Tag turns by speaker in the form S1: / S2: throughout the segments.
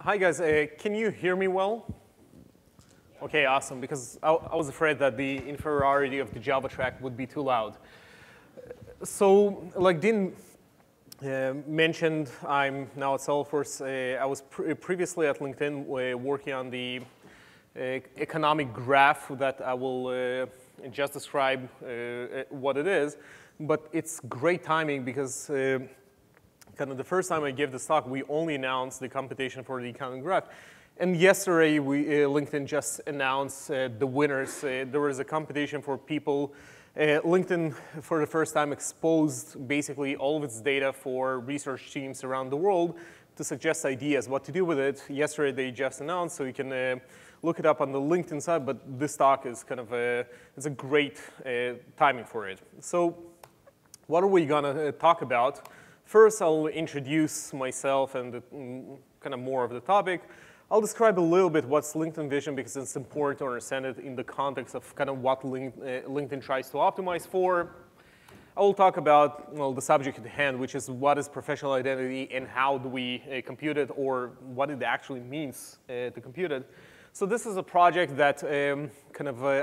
S1: Hi guys, can you hear me well? Okay, awesome, because I was afraid that the inferiority of the Java track would be too loud. So, like Dean mentioned, I'm now at Salesforce. I was previously at LinkedIn working on the economic graph that I will just describe what it is. But it's great timing because kind of the first time I gave this talk, we only announced the computation for the economic graph. And yesterday, LinkedIn just announced the winners. There was a competition for people. LinkedIn, for the first time, exposed basically all of its data for research teams around the world to suggest ideas, what to do with it. Yesterday, they just announced, so you can look it up on the LinkedIn side. But this talk is kind of it's a great timing for it. So what are we going to talk about? First, I'll introduce myself and kind of more of the topic. I'll describe a little bit what's LinkedIn vision because it's important to understand it in the context of kind of what LinkedIn tries to optimize for. I will talk about the subject at hand, which is what is professional identity and how do we compute it, or what it actually means to compute it. So this is a project that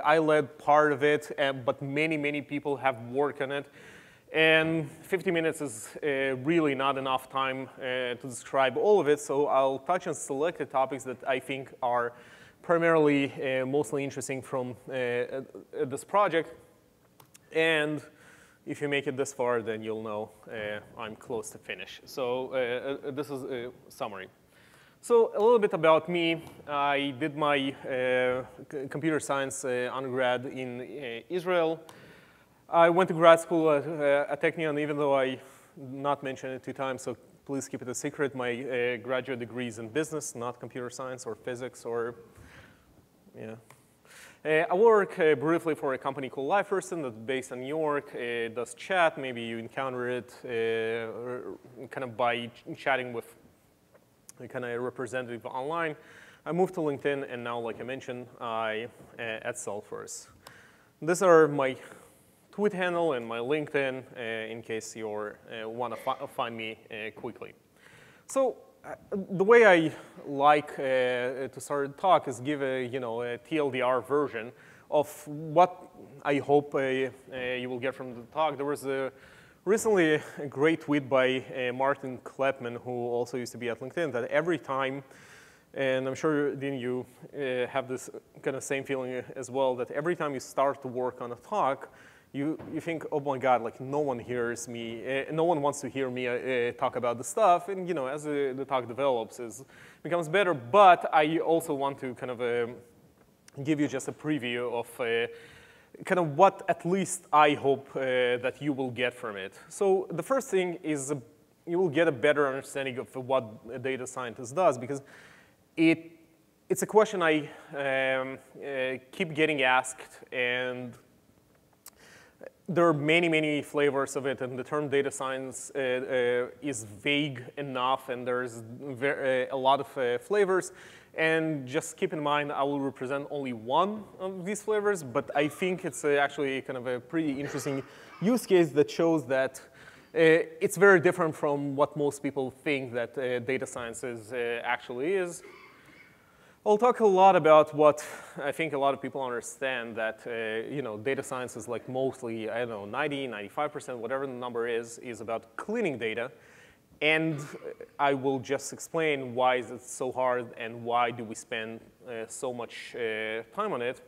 S1: I led part of it, but many people have worked on it. And 50 minutes is really not enough time to describe all of it, so I'll touch on selected topics that I think are primarily mostly interesting from this project. And if you make it this far, then you'll know I'm close to finish. So this is a summary. So a little bit about me. I did my computer science undergrad in Israel. I went to grad school at Technion, even though I not mentioned it 2 times, so please keep it a secret. My graduate degree is in business, not computer science or physics or, I work briefly for a company called LivePerson that's based in New York. It does chat. Maybe you encounter it kind of by chatting with kind of a representative online. I moved to LinkedIn, and now, like I mentioned, I at Salesforce. These are my tweet handle and my LinkedIn in case you want to find me quickly. So the way I like to start the talk is give a TLDR version of what I hope you will get from the talk. There was recently a great tweet by Martin Kleppman, who also used to be at LinkedIn, that every time, and I'm sure, Dean, you have this kind of same feeling as well, that every time you start to work on a talk, you think, oh my God, like no one hears me, no one wants to hear me talk about the stuff. And as the talk develops, it becomes better. But I also want to kind of give you just a preview of kind of what at least I hope that you will get from it. So the first thing is you will get a better understanding of what a data scientist does, because it's a question I keep getting asked, and there are many flavors of it, and the term data science is vague enough, and there's a lot of flavors. And just keep in mind, I will represent only one of these flavors, but I think it's actually kind of a pretty interesting use case that shows that it's very different from what most people think that data science actually is. I'll talk a lot about what I think a lot of people understand, that data science is like mostly, I don't know, 90, 95%, whatever the number is about cleaning data. And I will just explain why is it so hard and why do we spend so much time on it.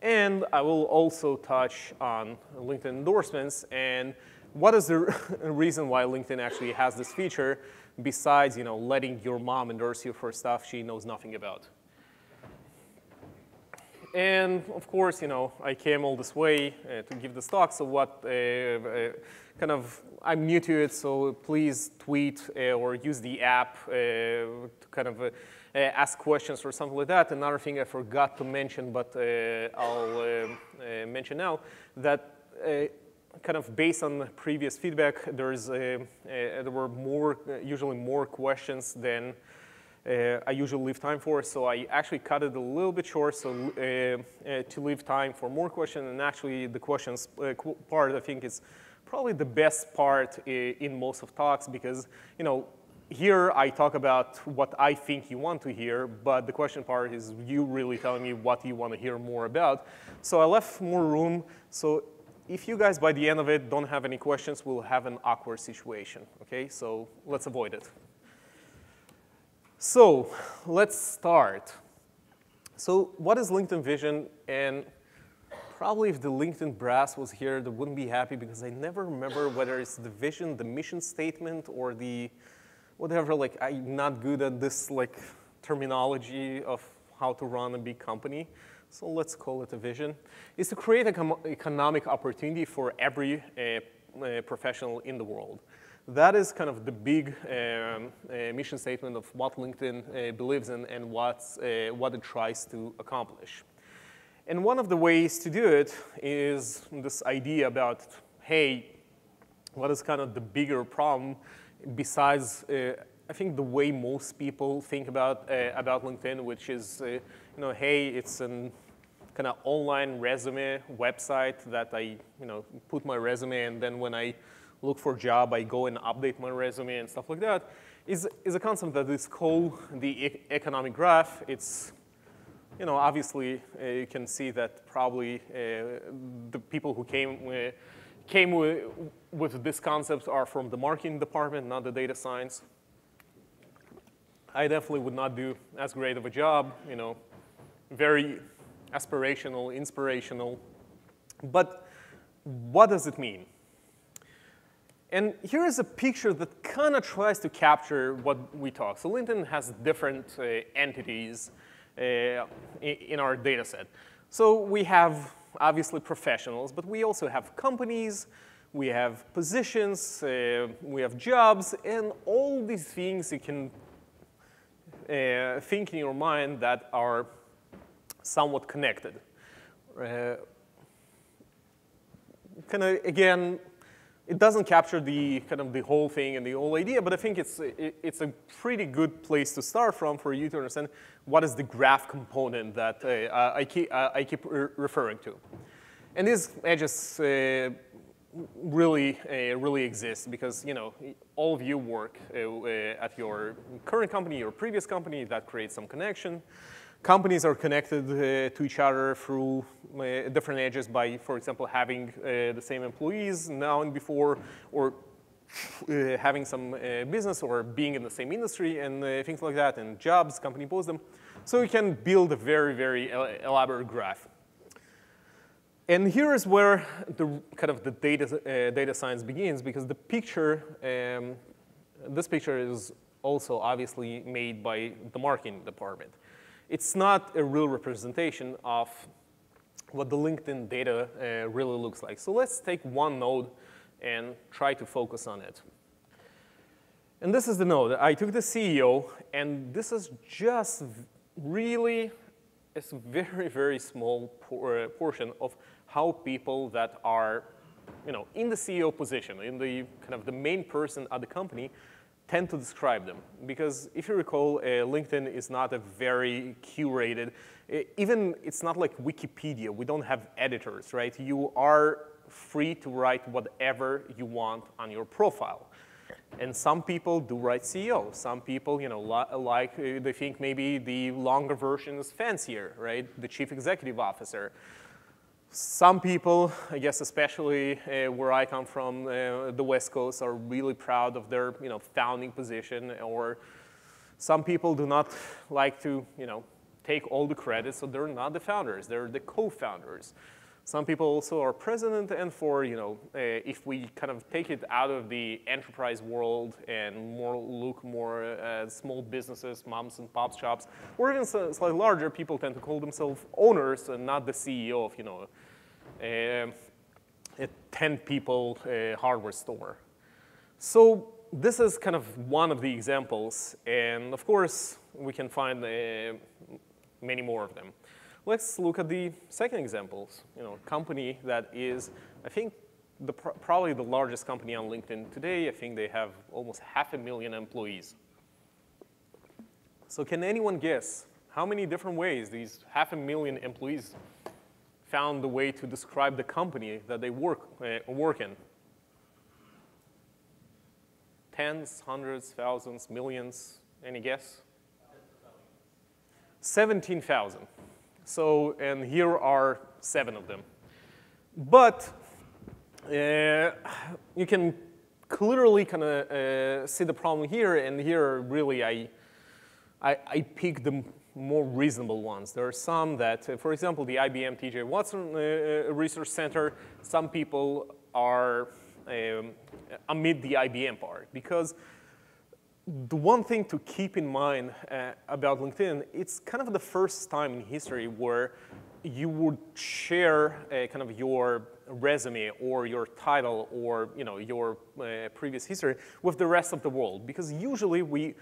S1: And I will also touch on LinkedIn endorsements and what is the reason why LinkedIn actually has this feature, besides letting your mom endorse you for stuff she knows nothing about. And of course, I came all this way to give this talk. So what I'm new to it, so please tweet or use the app to kind of ask questions or something like that. Another thing I forgot to mention, but I'll mention now, that kind of based on previous feedback, there were usually more questions than I usually leave time for. So I actually cut it a little bit short to leave time for more questions. And actually, the questions part, I think, is probably the best part in most of talks, because here I talk about what I think you want to hear, but the question part is you really telling me what you want to hear more about. So I left more room. So if you guys, by the end of it, don't have any questions, we'll have an awkward situation, okay? So let's avoid it. So let's start. So what is LinkedIn vision? And probably if the LinkedIn brass was here, they wouldn't be happy because I never remember whether it's the vision, the mission statement, or the whatever. Like, I'm not good at this like terminology of how to run a big company. So let's call it a vision. It's to create an economic opportunity for every professional in the world. That is kind of the big mission statement of what LinkedIn believes in and what it tries to accomplish. And one of the ways to do it is this idea about, hey, what is kind of the bigger problem besides, I think, the way most people think about LinkedIn, which is, hey, it's an kind of online resume website that I, put my resume, and then when I look for a job, I go and update my resume and stuff like that, is a concept that is called the economic graph. It's, obviously, you can see that probably the people who came with this concept are from the marketing department, not the data science. I definitely would not do as great of a job, very aspirational, inspirational. But what does it mean? And here is a picture that kind of tries to capture what we talk. So LinkedIn has different entities in our data set. So we have, obviously, professionals, but we also have companies, we have positions, we have jobs, and all these things you can think in your mind that are somewhat connected. Kind of, again, it doesn't capture the kind of the whole thing and the whole idea, but I think it's a pretty good place to start from for you to understand what is the graph component that I keep referring to. And these edges really exist because all of you work at your current company, your previous company, that creates some connection. Companies are connected to each other through different edges by, for example, having the same employees now and before, or having some business, or being in the same industry, and things like that, and jobs, company posts them. So you can build a very, very elaborate graph. And here is where the kind of the data science begins, because the picture, this picture is also obviously made by the marketing department. It's not a real representation of what the LinkedIn data really looks like. So let's take one node and try to focus on it. And this is the node. I took the CEO, and this is just really a very, very small portion of how people that are in the CEO position, in the kind of the main person at the company, tend to describe them. Because if you recall, LinkedIn is not a very curated, even it's not like Wikipedia. We don't have editors, right? You are free to write whatever you want on your profile. And some people do write CEO. Some people, they think maybe the longer version is fancier, right? The chief executive officer. Some people, I guess especially where I come from, the West Coast, are really proud of their founding position, or some people do not like to take all the credit, so they're not the founders, they're the co-founders. Some people also are president, and for if we kind of take it out of the enterprise world and look more at small businesses, moms and pop shops, or even slightly larger, people tend to call themselves owners and not the CEO of a 10-people hardware store. So this is kind of one of the examples, and of course we can find many more of them. Let's look at the second examples. Company that is, I think, probably the largest company on LinkedIn today. I think they have almost 500,000 employees. So can anyone guess how many different ways these 500,000 employees found the way to describe the company that they work in? Tens, hundreds, thousands, millions? Any guess? 17,000. So, and here are 7 of them. But you can clearly kind of see the problem here, and here really I pick the more reasonable ones. There are some that, for example, the IBM T.J. Watson Research Center, some people are amid the IBM part, because the one thing to keep in mind about LinkedIn, it's kind of the first time in history where you would share kind of your resume or your title or your previous history with the rest of the world. Because usually we,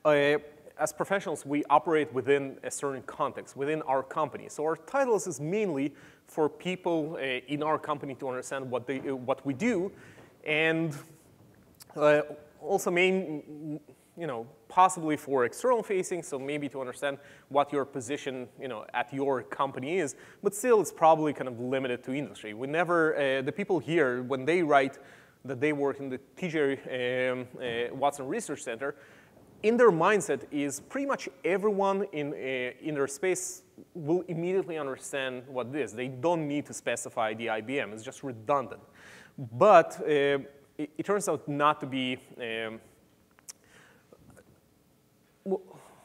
S1: as professionals, we operate within a certain context, within our company. So our titles is mainly for people in our company to understand what we do, and also possibly for external facing, so maybe to understand what your position, at your company is, but still it's probably kind of limited to industry. We never, the people here, when they write that they work in the T.J. Watson Research Center, in their mindset is pretty much everyone in their space will immediately understand what it is. They don't need to specify the IBM, it's just redundant. But it turns out not to be,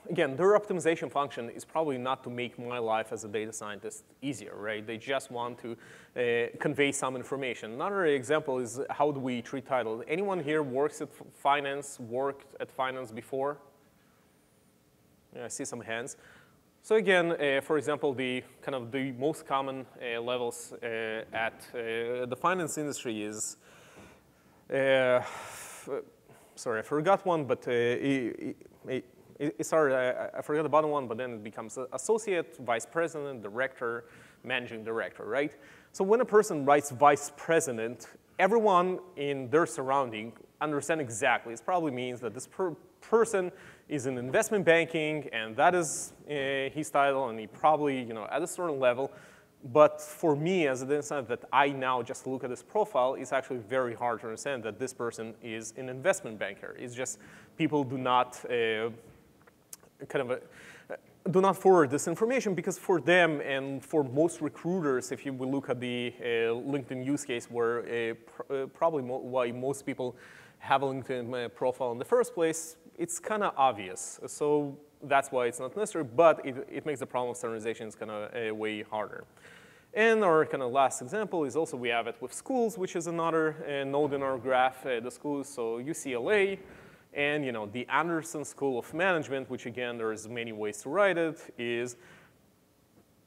S1: again, their optimization function is probably not to make my life as a data scientist easier, right? They just want to convey some information. Another example is how do we treat titles. Anyone here worked at finance before? Yeah, I see some hands. So again, for example, the most common levels at the finance industry is, sorry, I forgot one, but sorry, I forgot the bottom one, but then it becomes associate, vice president, director, managing director, right? So when a person writes vice president, everyone in their surrounding understand exactly. It probably means that this person is in investment banking, and that is his title, and he probably, at a certain level. But for me, as a data scientist, that I now just look at this profile, it's actually very hard to understand that this person is an investment banker. It's just people do not do not forward this information, because for them and for most recruiters, if you will look at the LinkedIn use case, where probably why most people have a LinkedIn profile in the first place, it's kind of obvious. So that's why it's not necessary, but it makes the problem of standardization kind of way harder. And our kind of last example is also we have it with schools, which is another node in our graph. The schools, so UCLA, and the Anderson School of Management, which again there's many ways to write it, is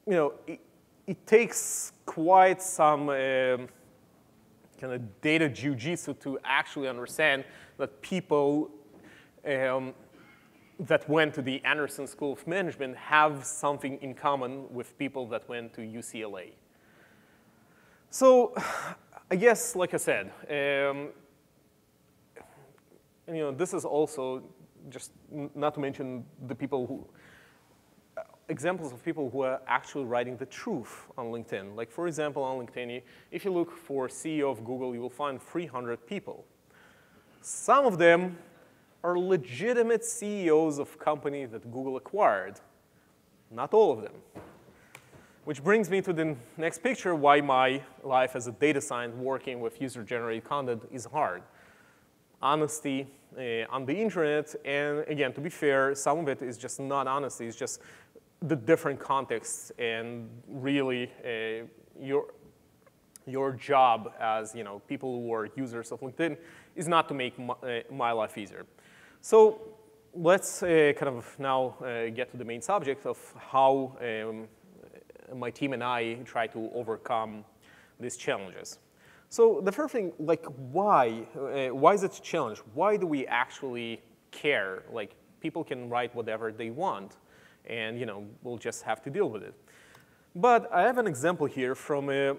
S1: it takes quite some kind of data jiu-jitsu to actually understand that people that went to the Anderson School of Management have something in common with people that went to UCLA. So I guess, like I said, this is also just not to mention the people who, examples of people who are actually writing the truth on LinkedIn. Like for example, on LinkedIn, if you look for CEO of Google, you will find 300 people. Some of them are legitimate CEOs of companies that Google acquired. Not all of them. Which brings me to the next picture, why my life as a data scientist working with user-generated content is hard. Honesty on the internet, and again, to be fair, some of it is just not honesty, it's just the different contexts, and really your job as people who are users of LinkedIn is not to make my life easier. So let's kind of now get to the main subject of how my team and I try to overcome these challenges. So the first thing, like why is it a challenge? Why do we actually care? Like people can write whatever they want, and we'll just have to deal with it. But I have an example here from a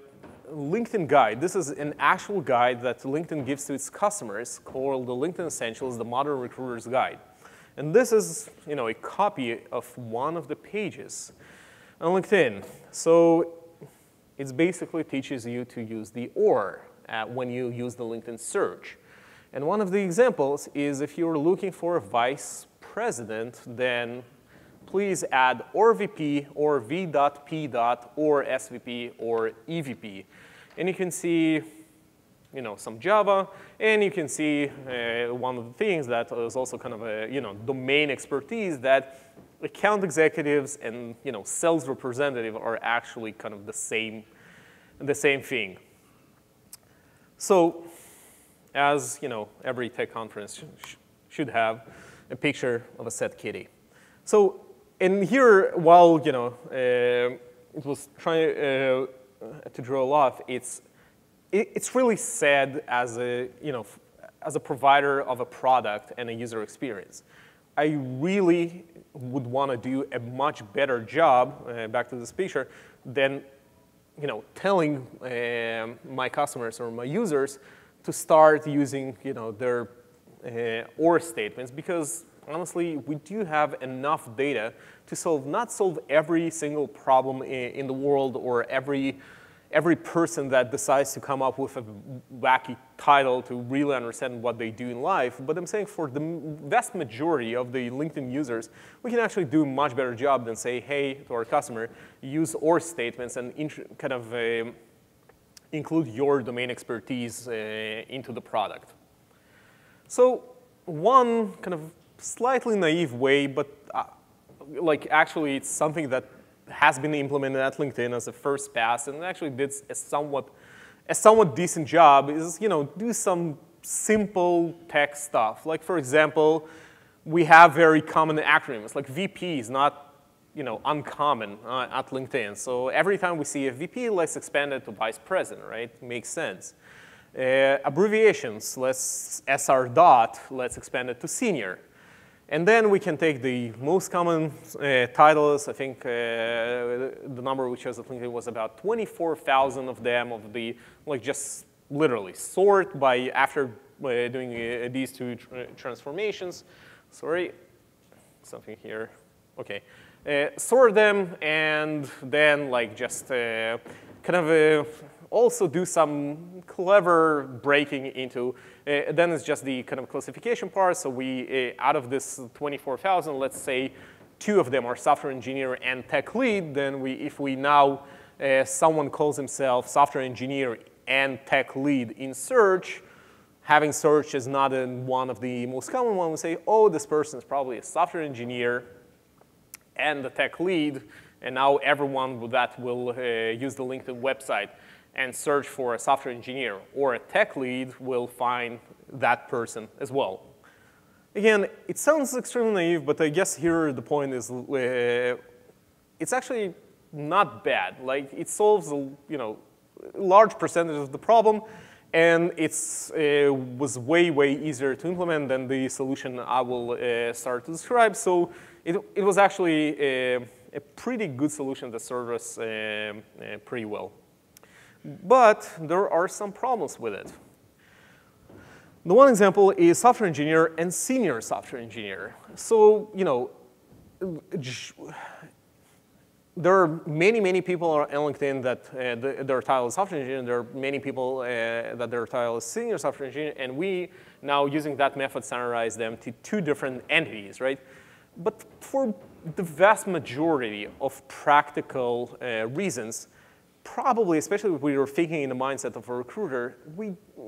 S1: LinkedIn guide. This is an actual guide that LinkedIn gives to its customers called the LinkedIn Essentials, the Modern Recruiter's Guide. And this is a copy of one of the pages on LinkedIn. So it basically teaches you to use the OR when you use the LinkedIn search. And one of the examples is if you're looking for a vice president, then please add or VP or V.P. or SVP or EVP. And you can see some Java, and you can see one of the things that is also kind of a domain expertise, that account executives and sales representative are actually kind of the same thing. So as every tech conference should have a picture of a sad kitty. So and here, while it was trying to draw off, it's really sad as a provider of a product and a user experience. I really would want to do a much better job, back to this picture, than telling my customers or my users to start using their OR statements, because honestly, we do have enough data to not solve every single problem in the world, or every person that decides to come up with a wacky title to really understand what they do in life. But I'm saying for the vast majority of the LinkedIn users, we can actually do a much better job than say, hey, to our customer, use OR statements and kind of include your domain expertise into the product. So one kind of slightly naive way, but actually it's something that has been implemented at LinkedIn as a first pass, and actually did a somewhat decent job, is do some simple text stuff. Like for example, we have very common acronyms. Like VP is not uncommon at LinkedIn. So every time we see a VP, let's expand it to vice president, right? Makes sense. Abbreviations, SR dot, let's expand it to senior. And then we can take the most common titles. I think the number we chose at LinkedIn was about 24,000 of them, of the, just literally sort by after doing these two transformations. Sorry, something here. OK. Sort them, and then just kind of also do some clever breaking into, then it's just the kind of classification part. So we, out of this 24,000, let's say 2 of them are software engineer and tech lead. Then if we now, someone calls himself software engineer and tech lead in search, having search is not one of the most common ones, we say, oh, this person is probably a software engineer and the tech lead. And now everyone with that will use the LinkedIn website and search for a software engineer, or a tech lead will find that person as well. Again, it sounds extremely naive, but I guess here the point is it's actually not bad. It solves a large percentage of the problem, and it was way, way easier to implement than the solution I will start to describe. So it was actually a pretty good solution that served us pretty well. But there are some problems with it. The one example is software engineer and senior software engineer. So, there are many, many people on LinkedIn that their title is software engineer. There are many people that their title is senior software engineer. And we now, using that method, standardize them to 2 different entities, right? But for the vast majority of practical reasons, probably, especially if we were thinking in the mindset of a recruiter,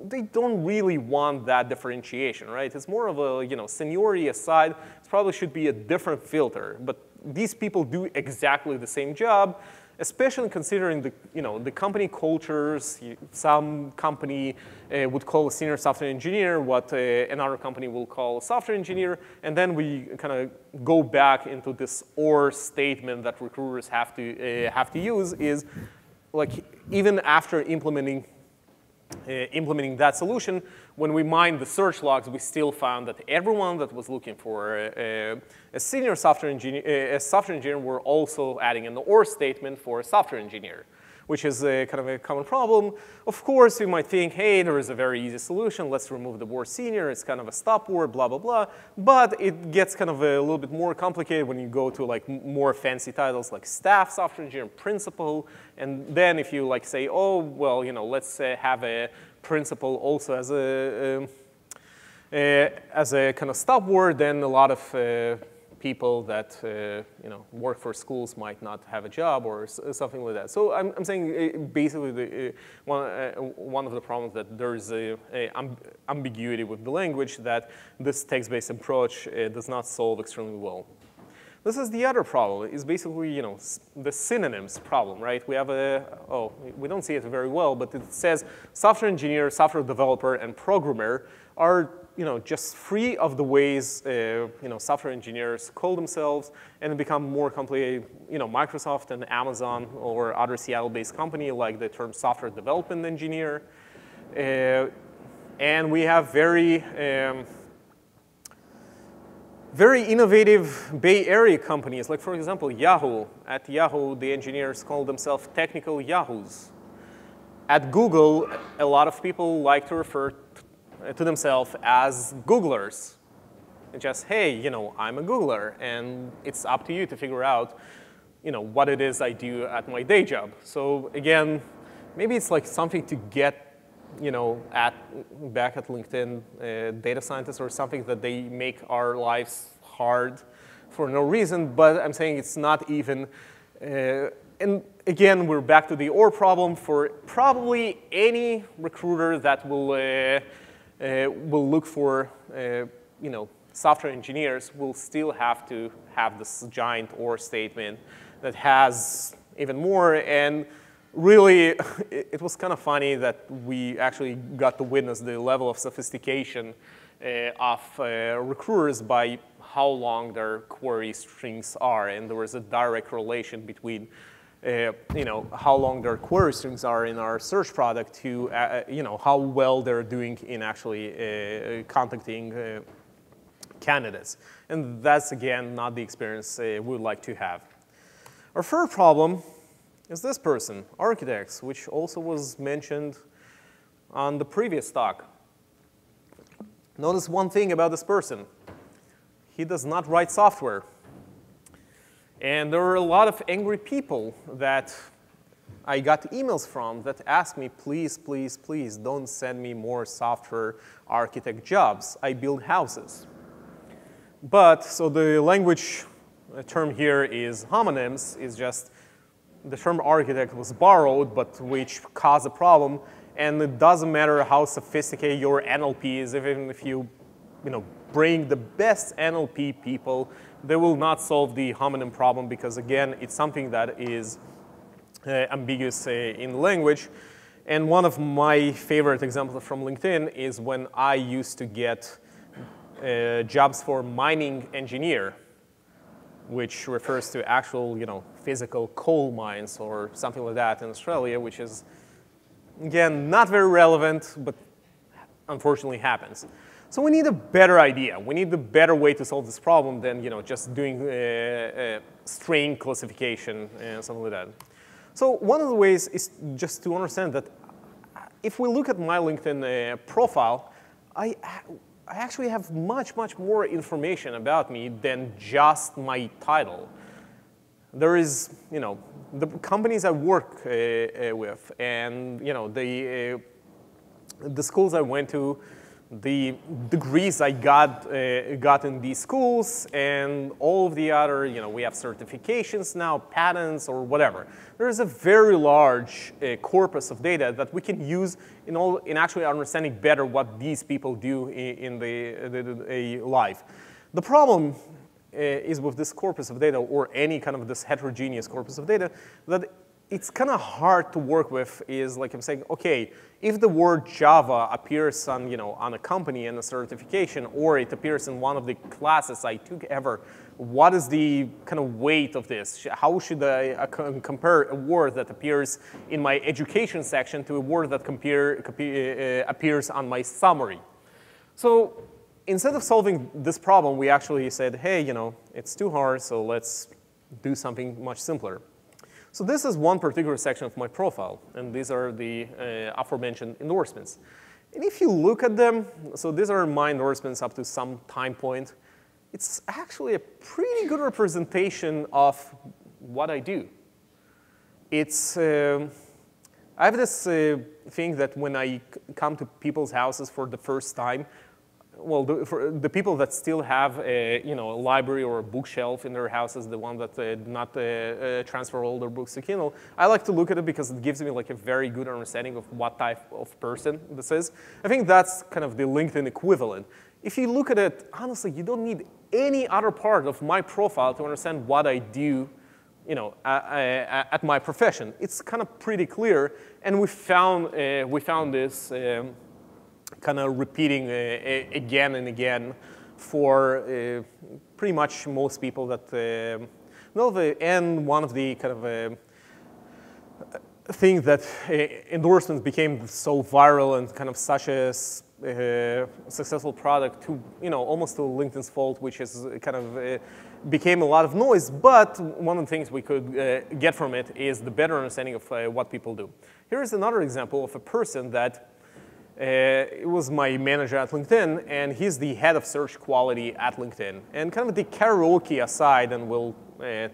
S1: they don't really want that differentiation, right? It's more of a, seniority aside, it probably should be a different filter. But these people do exactly the same job, especially considering the company cultures. Some company would call a senior software engineer what another company will call a software engineer. And then we kind of go back into this OR statement that recruiters have to use is, even after implementing that solution, when we mined the search logs, we still found that everyone that was looking for a senior software engineer were also adding an OR statement for a software engineer, which is kind of a common problem. Of course, you might think, hey, there is a very easy solution. Let's remove the word senior. It's kind of a stop word, blah, blah, blah. But it gets kind of a little bit more complicated when you go to more fancy titles like staff software engineer, principal. And then if you say, oh, well, let's have a principal also as as a kind of stop word, then a lot of people that work for schools might not have a job or something like that. So I'm saying basically one of the problems that there's a ambiguity with the language that this text-based approach does not solve extremely well. This is the other problem. Is basically the synonyms problem, right? We have we don't see it very well, but it says software engineer, software developer, and programmer are just three of the ways software engineers call themselves and become more complicated. Microsoft and Amazon or other Seattle-based company like the term software development engineer, and we have very innovative Bay Area companies, like for example Yahoo. At Yahoo, the engineers call themselves technical Yahoos. At Google, a lot of people like to refer to themselves as Googlers. And just, hey, I'm a Googler, and it's up to you to figure out, what it is I do at my day job. So again, maybe it's like something to get, back at LinkedIn, data scientists or something that they make our lives hard for no reason. But I'm saying it's not even. And again, we're back to the or problem for probably any recruiter that will look for, software engineers will still have to have this giant or statement that has even more. And really, it was kind of funny that we actually got to witness the level of sophistication of recruiters by how long their query strings are. And there was a direct correlation between how long their query strings are in our search product to, how well they're doing in actually contacting candidates. And that's, again, not the experience we would like to have. Our third problem is this person, architects, which also was mentioned on the previous talk. Notice one thing about this person. He does not write software. And there are a lot of angry people that I got emails from that asked me, please, please, please don't send me more software architect jobs. I build houses. But, so the language term here is homonyms, is just the term architect was borrowed, but which caused a problem. And it doesn't matter how sophisticated your NLP is, even if you bring the best NLP people, they will not solve the homonym problem because, again, it's something that is ambiguous in language. And one of my favorite examples from LinkedIn is when I used to get jobs for mining engineer, which refers to actual, physical coal mines or something like that in Australia, which is, again, not very relevant, but unfortunately happens. So we need a better idea. We need a better way to solve this problem than just doing string classification and something like that. So one of the ways is just to understand that if we look at my LinkedIn profile, I actually have much, much more information about me than just my title. There is, the companies I work with, and the schools I went to, the degrees I got in these schools, and all of the other, we have certifications now, patents, or whatever. There is a very large corpus of data that we can use in actually understanding better what these people do in the life. The problem is with this corpus of data, or any kind of this heterogeneous corpus of data, that it's kind of hard to work with. Is like I'm saying, okay, if the word Java appears on, on a company and a certification, or it appears in one of the classes I took ever, what is the kind of weight of this? How should I compare a word that appears in my education section to a word that appears on my summary? So instead of solving this problem, we actually said, hey, it's too hard, so let's do something much simpler. So this is one particular section of my profile, and these are the aforementioned endorsements. And if you look at them, so these are my endorsements up to some time point, it's actually a pretty good representation of what I do. It's, I have this thing that when I come to people's houses for the first time, for the people that still have a, a library or a bookshelf in their houses, the one that do not transfer all their books to Kindle, I like to look at it because it gives me like a very good understanding of what type of person this is. I think that's kind of the LinkedIn equivalent. If you look at it, honestly, you don't need any other part of my profile to understand what I do at my profession. It's kind of pretty clear, and we found this kind of repeating again and again for pretty much most people that know. And one of the kind of things that endorsements became so viral and kind of such a successful product to, almost to LinkedIn's fault, which is kind of became a lot of noise. But one of the things we could get from it is the better understanding of what people do. Here is another example of a person that it was my manager at LinkedIn, and he's the head of search quality at LinkedIn. And kind of the karaoke aside, and we'll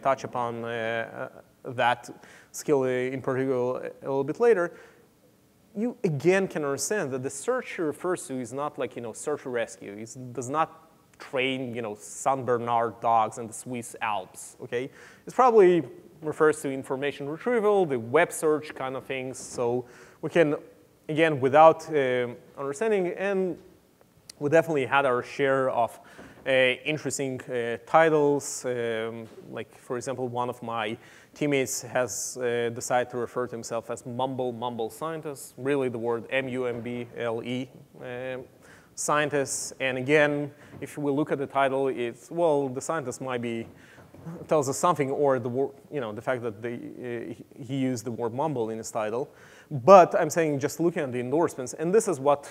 S1: touch upon that skill in particular a little bit later, you again can understand that the search he refers to is not like, search and rescue. He does not train, San Bernard dogs in the Swiss Alps, okay? It probably refers to information retrieval, the web search kind of things. So we can, again, without understanding, and we definitely had our share of interesting titles. Like, for example, one of my teammates has decided to refer to himself as Mumble Scientist, really the word M-U-M-B-L-E scientist. And again, if we look at the title, it's, well, the scientist might be, tells us something, or the fact that he used the word mumble in his title. But I'm saying just looking at the endorsements, and this is what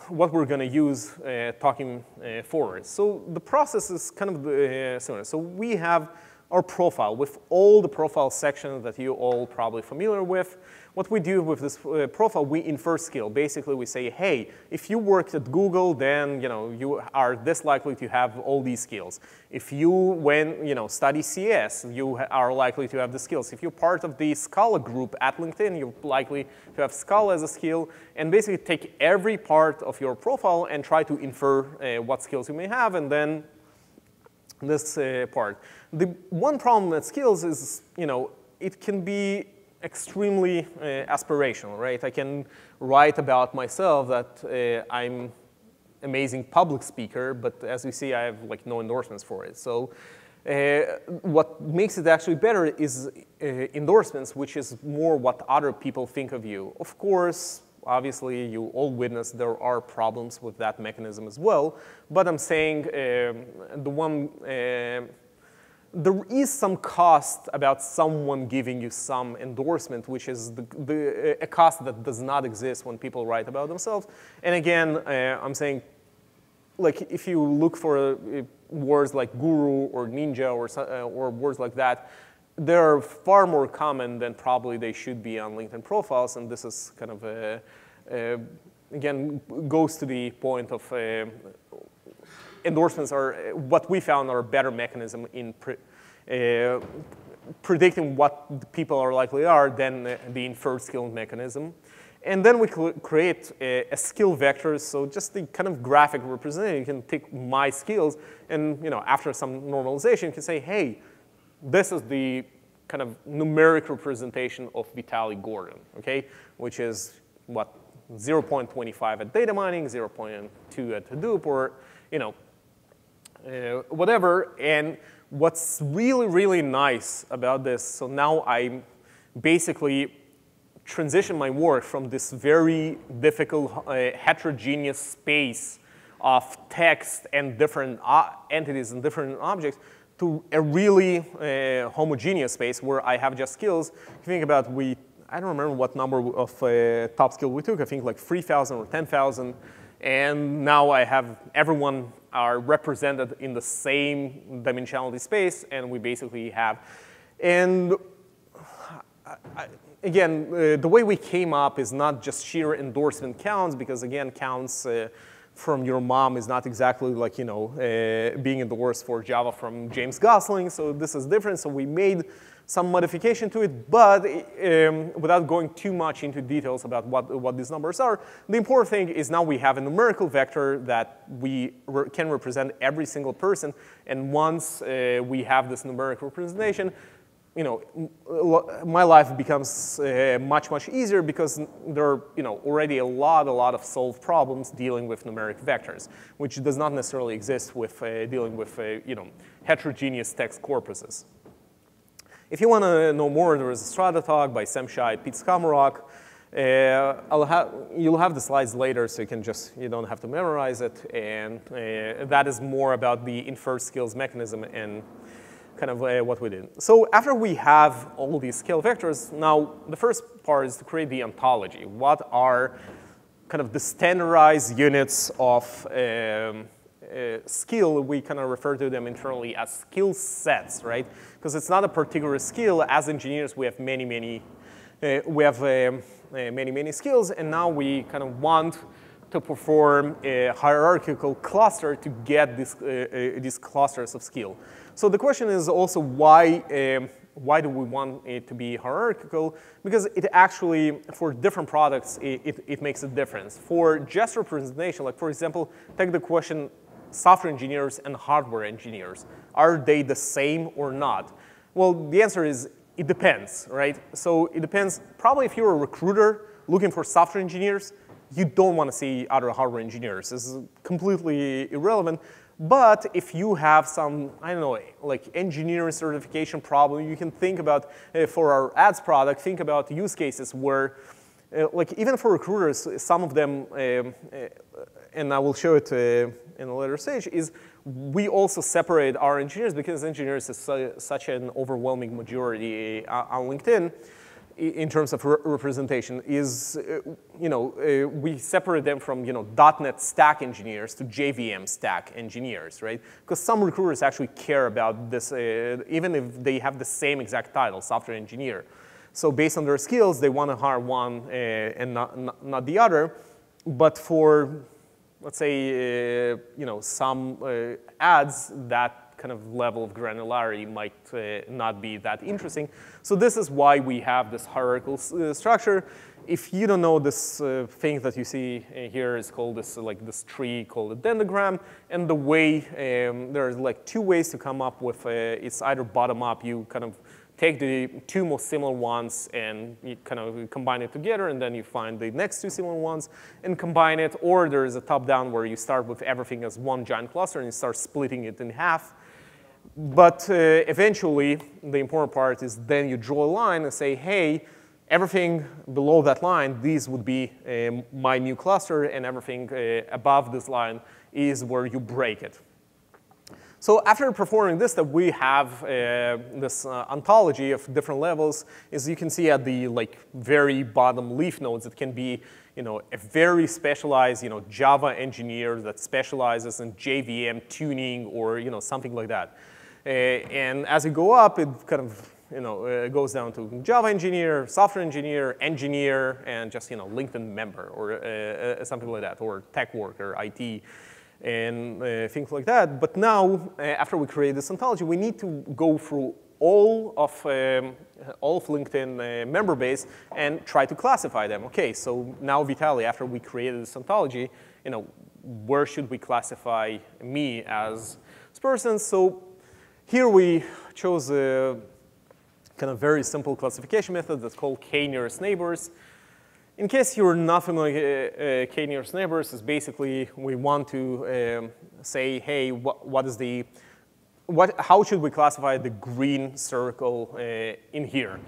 S1: we're going to use talking forward. So the process is kind of similar. So we have our profile with all the profile sections that you all probably familiar with. What we do with this profile, we infer skill. Basically, we say, hey, if you worked at Google, then you are this likely to have all these skills. If you study CS, you are likely to have the skills. If you're part of the Scala group at LinkedIn, you're likely to have Scala as a skill. And basically take every part of your profile and try to infer what skills you may have, and then this part. The one problem with skills is, it can be extremely aspirational, right? I can write about myself that I'm amazing public speaker, but as we see, I have like no endorsements for it. So what makes it actually better is endorsements, which is more what other people think of you. Of course, obviously, you all witness there are problems with that mechanism as well. But I'm saying there is some cost about someone giving you some endorsement, which is a cost that does not exist when people write about themselves. And again, I'm saying, like, if you look for words like guru or ninja or words like that, they're far more common than probably they should be on LinkedIn profiles. And this is kind of, again, goes to the point of endorsements are what we found are a better mechanism in predicting what people are likely are than the inferred skill mechanism. And then we create a skill vector. So just the kind of graphic representation, you can take my skills, and after some normalization, you can say, hey, this is the kind of numeric representation of Vitaly Gordon, okay? Which is what, 0.25 at data mining, 0.2 at Hadoop, or whatever. And what's really, really nice about this, so now I basically transition my work from this very difficult heterogeneous space of text and different entities and different objects to a really homogeneous space where I have just skills. If you think about, I don't remember what number of top skill we took, I think like 3,000 or 10,000. And now I have everyone are represented in the same dimensionality space, and we basically have. And again, the way we came up is not just sheer endorsement counts, because again, counts from your mom is not exactly like, being endorsed for Java from James Gosling, so this is different. So we made some modification to it, but without going too much into details about what these numbers are, the important thing is now we have a numerical vector that we can represent every single person, and once we have this numeric representation, my life becomes much, much easier because there are already a lot of solved problems dealing with numeric vectors, which does not necessarily exist with dealing with heterogeneous text corpuses. If you want to know more, there is a Strata talk by Sam Scheid, Pete Skamrock. You'll have the slides later, so you don't have to memorize it. And that is more about the inferred skills mechanism and kind of what we did. So after we have all these scale vectors, now the first part is to create the ontology. What are kind of the standardized units of skill? We kind of refer to them internally as skill sets, right? Because it's not a particular skill. As engineers, we have many skills, and now we kind of want to perform a hierarchical cluster to get these clusters of skill. So the question is also why do we want it to be hierarchical? Because it actually, for different products, it makes a difference. For just representation, like for example, take the question, software engineers and hardware engineers, are they the same or not? Well, the answer is it depends, right? So it depends. Probably if you're a recruiter looking for software engineers, you don't want to see other hardware engineers. This is completely irrelevant. But if you have some, I don't know, like engineering certification problem, you can think about, for our ads product, think about use cases where, like even for recruiters, some of them, and I will show it in a later stage, is we also separate our engineers because engineers is such an overwhelming majority on LinkedIn in terms of representation is, we separate them from, .NET stack engineers to JVM stack engineers, right? Because some recruiters actually care about this, even if they have the same exact title, software engineer. So based on their skills, they want to hire one and not the other. But for, let's say, some ads, that kind of level of granularity might not be that interesting. So this is why we have this hierarchical structure. If you don't know, this thing that you see here is called this tree called a dendogram. And the way, there's like two ways to come up with it's either bottom up, you kind of take the two most similar ones and you kind of combine it together, and then you find the next two similar ones and combine it, or there is a top down where you start with everything as one giant cluster and you start splitting it in half. But eventually, the important part is then you draw a line and say, hey, everything below that line, these would be my new cluster, and everything above this line is where you break it. So after performing this step, we have this ontology of different levels. As you can see at the very bottom leaf nodes, it can be a very specialized Java engineer that specializes in JVM tuning or something like that. And as you go up, it kind of it goes down to Java engineer, software engineer, and just LinkedIn member or something like that, or tech worker, IT. And things like that. But now, after we create this ontology, we need to go through all of LinkedIn member base and try to classify them. Okay, so now Vitaly, after we created this ontology, where should we classify me as this person? So here we chose a kind of very simple classification method that's called Knearest Neighbors. In case you're not familiar, Knearest Neighbors is basically we want to say, hey, how should we classify the green circle in here?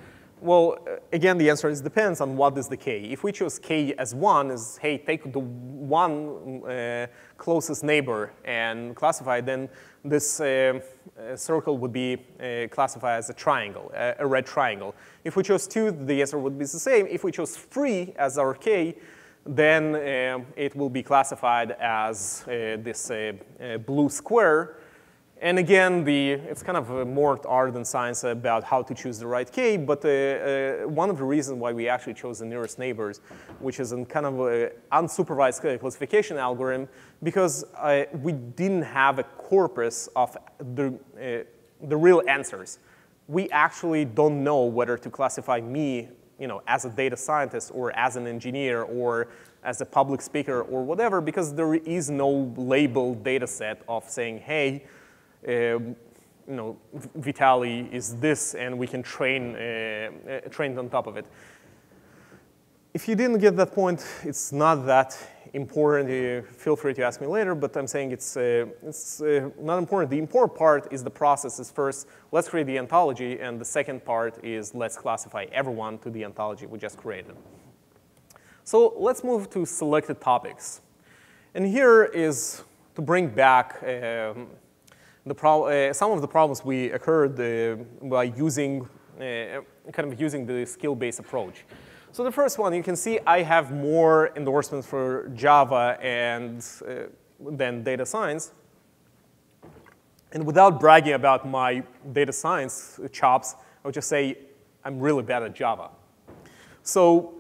S1: Well, again, the answer is depends on what is the k. If we choose k as 1, is hey, take the one closest neighbor and classify, then this circle would be classified as a triangle, a red triangle. If we chose 2, the answer would be the same. If we chose 3 as our k, then it will be classified as this blue square. And again, it's kind of more art than science about how to choose the right K, but one of the reasons why we actually chose the nearest neighbors, which is a kind of unsupervised classification algorithm, because we didn't have a corpus of the real answers. We actually don't know whether to classify me as a data scientist or as an engineer or as a public speaker or whatever, because there is no labeled data set of saying, hey, Vitaly is this, and we can train on top of it. If you didn't get that point, it's not that important. Feel free to ask me later, but I'm saying it's not important. The important part is the process is first, let's create the ontology, and the second part is let's classify everyone to the ontology we just created. So let's move to selected topics. And here is to bring back some of the problems we occurred by using the skill-based approach. So the first one, you can see I have more endorsements for Java than data science. And without bragging about my data science chops, I would just say I'm really bad at Java. So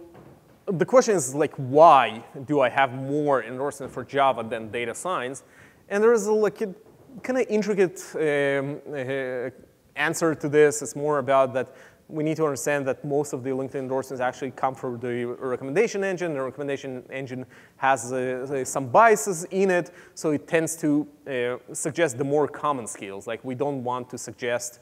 S1: the question is, like, why do I have more endorsements for Java than data science? And there is a kind of intricate answer to this. It's more about that we need to understand that most of the LinkedIn endorsements actually come from the recommendation engine. The recommendation engine has some biases in it, so it tends to suggest the more common skills. Like, we don't want to suggest,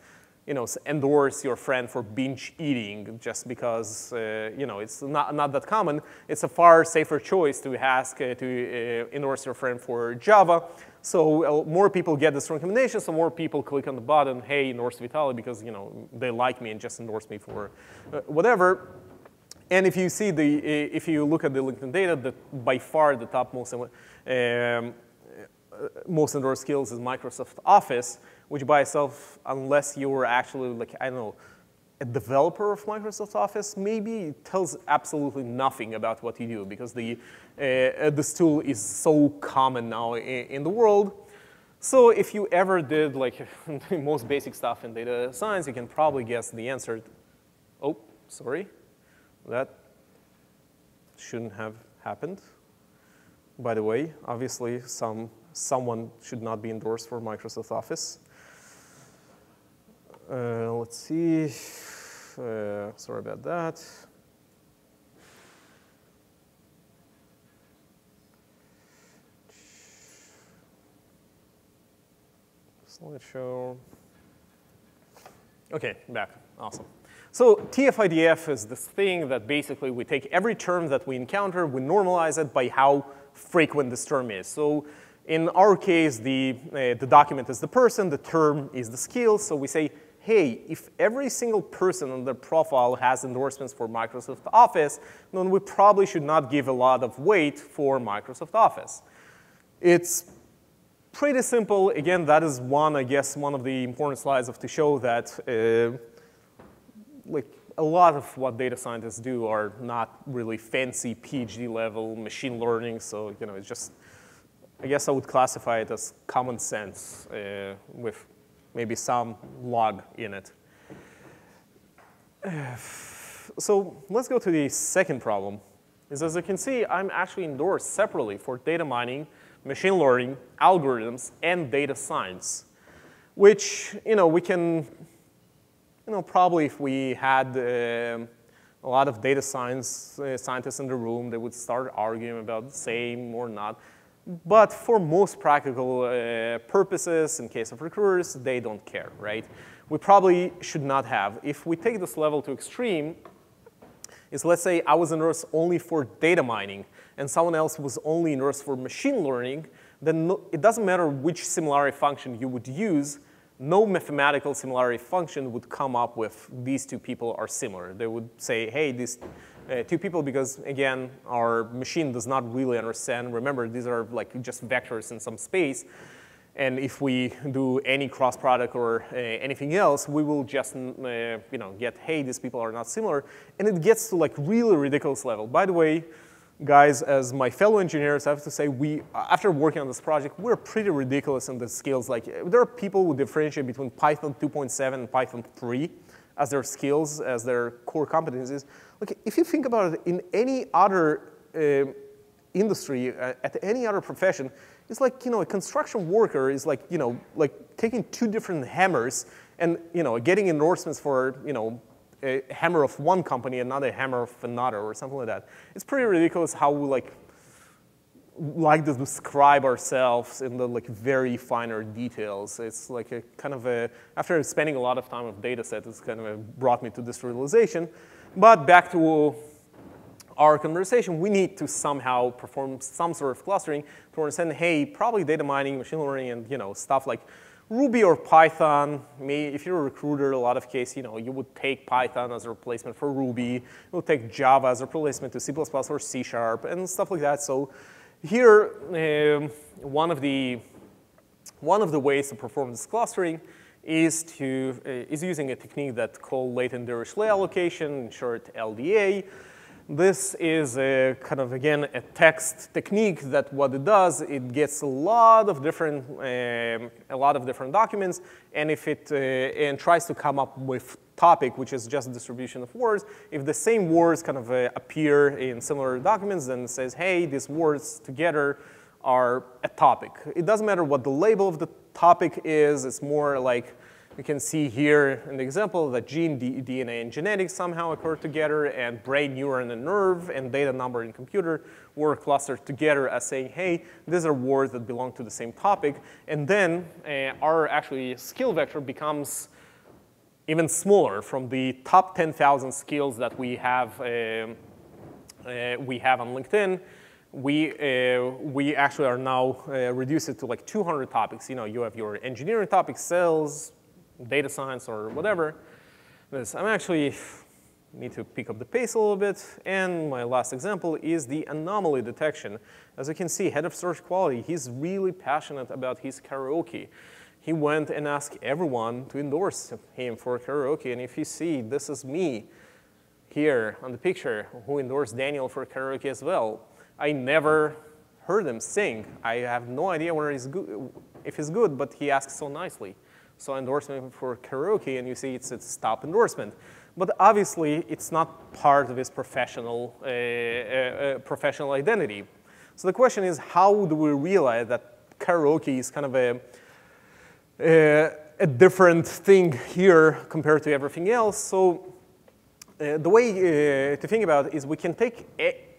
S1: endorse your friend for binge eating just because, it's not that common. It's a far safer choice to ask to endorse your friend for Java. So more people get this recommendation, so more people click on the button, hey, endorse Vitaly, because they like me and just endorse me for whatever. And if you see if you look at the LinkedIn data, by far the top most endorsed skills is Microsoft Office, which by itself, unless you're actually a developer of Microsoft Office, maybe it tells absolutely nothing about what you do, because this tool is so common now in the world. So if you ever did the most basic stuff in data science, you can probably guess the answer. Oh, sorry. That shouldn't have happened. By the way, obviously, someone should not be endorsed for Microsoft Office. Let's see. Sorry about that. Slideshow. OK, back. Awesome. So tfidf is this thing that basically we take every term that we encounter, we normalize it by how frequent this term is. So in our case, the document is the person, the term is the skill. So we say, hey, if every single person on their profile has endorsements for Microsoft Office, then we probably should not give a lot of weight for Microsoft Office. It's pretty simple. Again, that is one of the important slides to show that a lot of what data scientists do are not really fancy PhD level machine learning. So it's just, I guess I would classify it as common sense with maybe some log in it. So let's go to the second problem. As you can see, I'm actually endorsed separately for data mining, machine learning, algorithms, and data science, which we can, probably if we had a lot of data scientists in the room, they would start arguing about the same or not. But for most practical purposes, in case of recruiters, they don't care, right? We probably should not have. If we take this level to extreme, let's say I was endorsed only for data mining, and someone else was only endorsed for machine learning, then it doesn't matter which similarity function you would use, no mathematical similarity function would come up with these two people are similar. They would say, hey, these two people, because again, our machine does not really understand. Remember, these are just vectors in some space. And if we do any cross product or anything else, we will just get, hey, these people are not similar. And it gets to really ridiculous level. By the way, guys, as my fellow engineers, I have to say, after working on this project, we're pretty ridiculous in the skills. Like, there are people who differentiate between Python 2.7 and Python 3 as their skills, as their core competencies. Like, if you think about it, in any other industry, at any other profession, it's like, a construction worker is like, like taking two different hammers and, getting endorsements for, a hammer of one company and not a hammer of another or something like that. It's pretty ridiculous how we like to describe ourselves in the very finer details. It's like a kind of after spending a lot of time with data sets, it's kind of brought me to this realization. But back to our conversation, we need to somehow perform some sort of clustering to understand, hey, probably data mining, machine learning, and stuff like Ruby or Python. If you're a recruiter, a lot of cases, you would take Python as a replacement for Ruby. You would take Java as a replacement to C++ or C# and stuff like that. So here, one of the ways to perform this clustering is using a technique that's called latent Dirichlet allocation, in short LDA. This is kind of, again, a text technique that what it does, it gets a lot of different documents, and if it and tries to come up with topic, which is just a distribution of words. If the same words kind of appear in similar documents, then it says, hey, these words together are a topic. It doesn't matter what the label of the topic is. It's more like, you can see here in the example that gene, DNA, and genetics somehow occur together, and brain, neuron, and nerve, and data, number, and computer were clustered together as saying, hey, these are words that belong to the same topic. And then our actually skill vector becomes even smaller from the top 10,000 skills that we have on LinkedIn. We actually are now reduced it to like 200 topics. You have your engineering topics, sales, data science, or whatever. I'm actually need to pick up the pace a little bit. And my last example is the anomaly detection. As you can see, head of search quality, he's really passionate about his karaoke. He went and asked everyone to endorse him for karaoke. And if you see, this is me here on the picture who endorsed Daniel for karaoke as well. I never heard him sing. I have no idea whether he's good, if he's good, but he asked so nicely. So I endorsed him for karaoke, and you see it's a stop endorsement. But obviously, it's not part of his professional identity. So the question is, how do we realize that karaoke is kind of a different thing here compared to everything else? So the way to think about it is we can take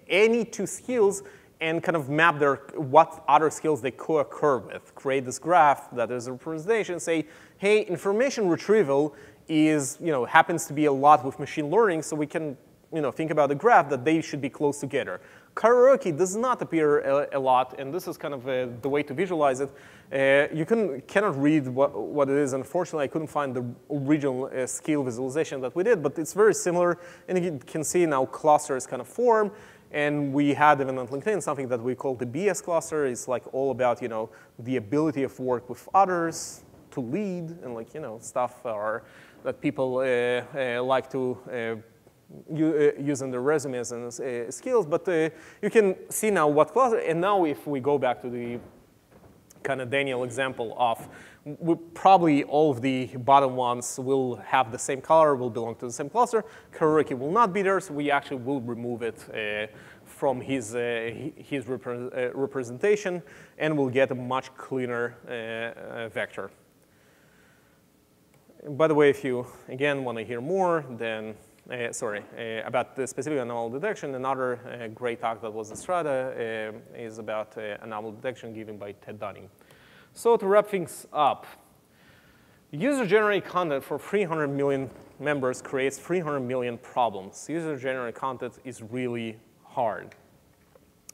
S1: any two skills and kind of map what other skills they co-occur with. Create this graph that is a representation, say, hey, information retrieval happens to be a lot with machine learning, so we can think about a graph that they should be close together. Karaoke does not appear a lot, and this is kind of the way to visualize it. You cannot read what it is. Unfortunately, I couldn't find the original skill visualization that we did, but it's very similar, and you can see now clusters kind of form. And we had even on LinkedIn something that we call the BS cluster. It's like all about the ability of work with others, to lead, and stuff that people like to use in their resumes and skills. But you can see now what cluster. And now if we go back to the kind of Daniel example of probably all of the bottom ones will have the same color, will belong to the same cluster. Karaoke will not be there, so we actually will remove it from his representation, and we'll get a much cleaner vector. By the way, if you, again, want to hear more, then about the specific anomaly detection, another great talk that was in Strata is about anomaly detection given by Ted Dunning. So to wrap things up, user-generated content for 300 million members creates 300 million problems. User-generated content is really hard.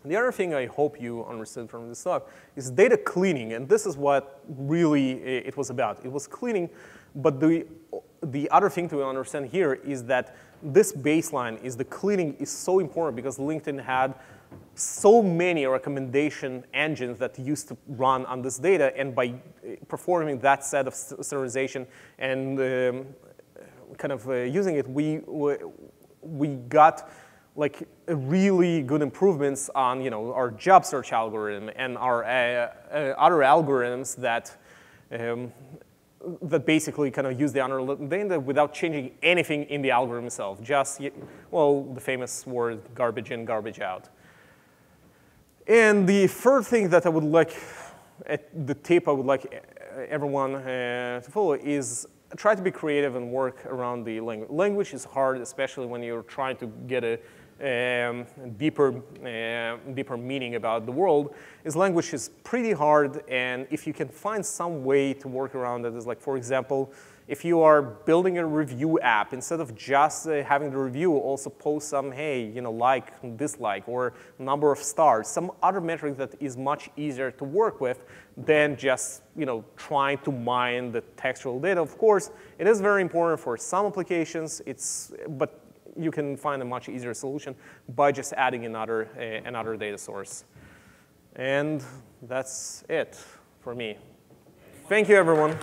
S1: The other thing I hope you understood from this talk is data cleaning, and this is what really it was about. It was cleaning, but the other thing to understand here is that this baseline is the cleaning is so important because LinkedIn had so many recommendation engines that used to run on this data, and by performing that set of standardization and kind of using it, we got like really good improvements on our job search algorithm and our other algorithms that that basically kind of use the underlying data without changing anything in the algorithm itself. Just, well, the famous word garbage in, garbage out. And the third thing that I would like, the tip I would like everyone to follow is try to be creative and work around the language. Language is hard, especially when you're trying to get a deeper meaning about the world. Language is pretty hard, and if you can find some way to work around it, is like, for example, if you are building a review app, instead of just having the review, also post some, hey, like, dislike, or number of stars, some other metric that is much easier to work with than just trying to mine the textual data. Of course, it is very important for some applications, but you can find a much easier solution by just adding another data source. And that's it for me. Thank you, everyone.